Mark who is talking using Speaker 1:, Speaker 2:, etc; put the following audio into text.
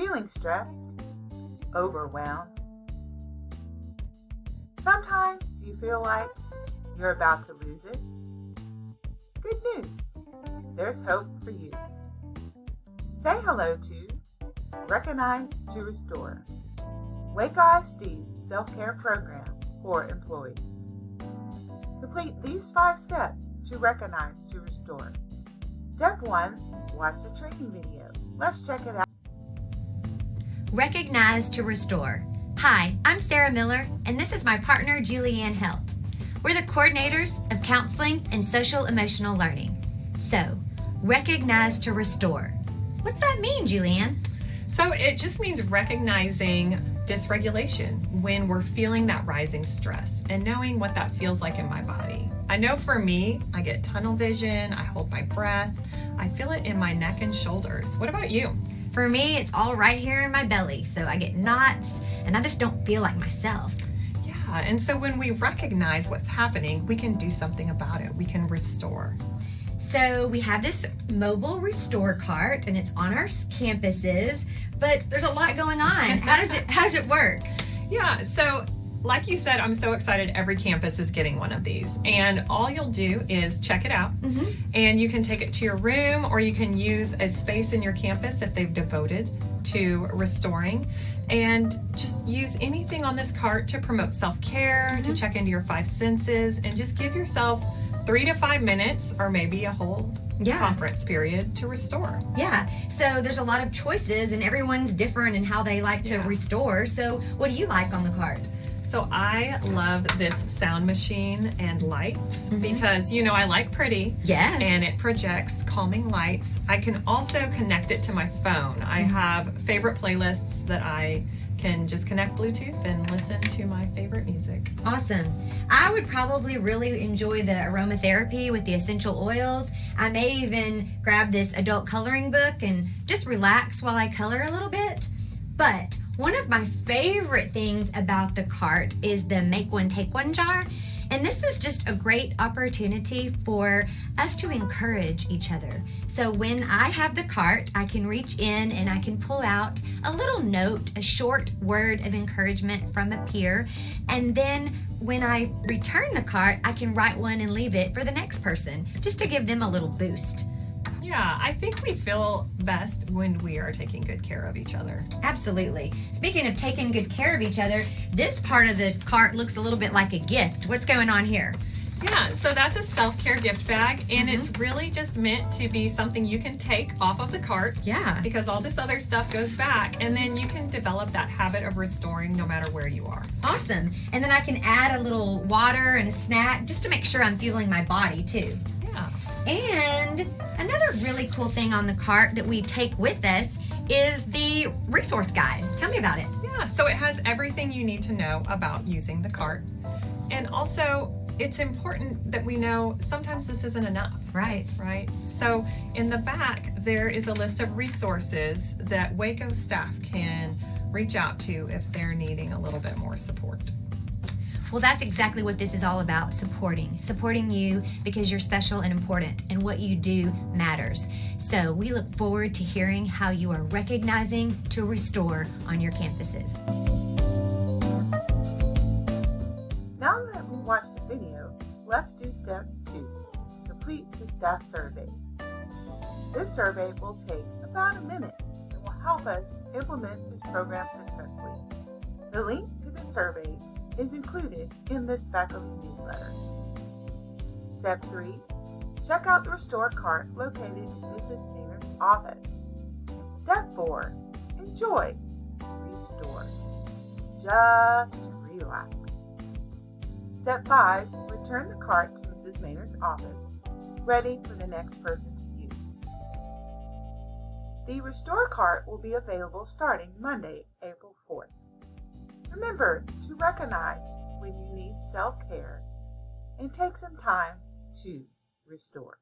Speaker 1: Feeling stressed? Overwhelmed? Sometimes do you feel like you're about to lose it? Good news! There's hope for you. Say hello to Recognize to Restore, Waco ISD's self-care program for employees. Complete these 5 steps to recognize to restore. Step 1, watch the training video. Let's check it out.
Speaker 2: Recognize to Restore. Hi, I'm Sarah Miller, and this is my partner, Julianne Helt. We're the coordinators of counseling and social emotional learning. So, recognize to restore. What's that mean, Julianne?
Speaker 3: So it just means recognizing dysregulation when we're feeling that rising stress and knowing what that feels like in my body. I know for me, I get tunnel vision, I hold my breath, I feel it in my neck and shoulders. What about you?
Speaker 2: For me, it's all right here in my belly, so I get knots and I just don't feel like myself.
Speaker 3: Yeah, and so when we recognize what's happening, we can do something about it. We can restore.
Speaker 2: So we have this mobile restore cart and it's on our campuses, but there's a lot going on. How does it work?
Speaker 3: Yeah, so like you said, I'm so excited every campus is getting one of these. And all you'll do is check it out. And you can take it to your room, or you can use a space in your campus if they've devoted to restoring. And just use anything on this cart to promote self-care, to check into your 5 senses, and just give yourself 3 to 5 minutes, or maybe a whole conference period to restore.
Speaker 2: Yeah, so there's a lot of choices and everyone's different in how they like to restore. So what do you like on the cart?
Speaker 3: So I love this sound machine and lights because, you know, I like pretty.
Speaker 2: Yes.
Speaker 3: And it projects calming lights. I can also connect it to my phone. I have favorite playlists that I can just connect Bluetooth and listen to my favorite music.
Speaker 2: Awesome. I would probably really enjoy the aromatherapy with the essential oils. I may even grab this adult coloring book and just relax while I color a little bit. But one of my favorite things about the cart is the make one, take one jar. And this is just a great opportunity for us to encourage each other. So when I have the cart, I can reach in and I can pull out a little note, a short word of encouragement from a peer. And then when I return the cart, I can write one and leave it for the next person, just to give them a little boost.
Speaker 3: Yeah, I think we feel best when we are taking good care of each other.
Speaker 2: Absolutely. Speaking of taking good care of each other, this part of the cart looks a little bit like a gift. What's going on here?
Speaker 3: Yeah, so that's a self-care gift bag, and it's really just meant to be something you can take off of the cart.
Speaker 2: Yeah.
Speaker 3: Because all this other stuff goes back, and then you can develop that habit of restoring no matter where you are.
Speaker 2: Awesome. And then I can add a little water and a snack just to make sure I'm fueling my body too.
Speaker 3: Yeah.
Speaker 2: And another really cool thing on the cart that we take with us is the resource guide. Tell me about it.
Speaker 3: Yeah, so it has everything you need to know about using the cart. And also, it's important that we know sometimes this isn't enough.
Speaker 2: Right.
Speaker 3: Right? So in the back, there is a list of resources that Waco staff can reach out to if they're needing a little bit more support.
Speaker 2: Well, that's exactly what this is all about, supporting you because you're special and important, and what you do matters. So we look forward to hearing how you are recognizing to restore on your campuses.
Speaker 1: Now that we watched the video, let's do step 2, complete the staff survey. This survey will take about a minute and will help us implement this program successfully. The link to the survey is included in this faculty newsletter. Step 3, check out the restore cart located in Mrs. Maynard's office. Step 4, enjoy, restore, just relax. Step 5, return the cart to Mrs. Maynard's office, ready for the next person to use. The restore cart will be available starting Monday, April 4th. Remember to recognize when you need self-care and take some time to restore.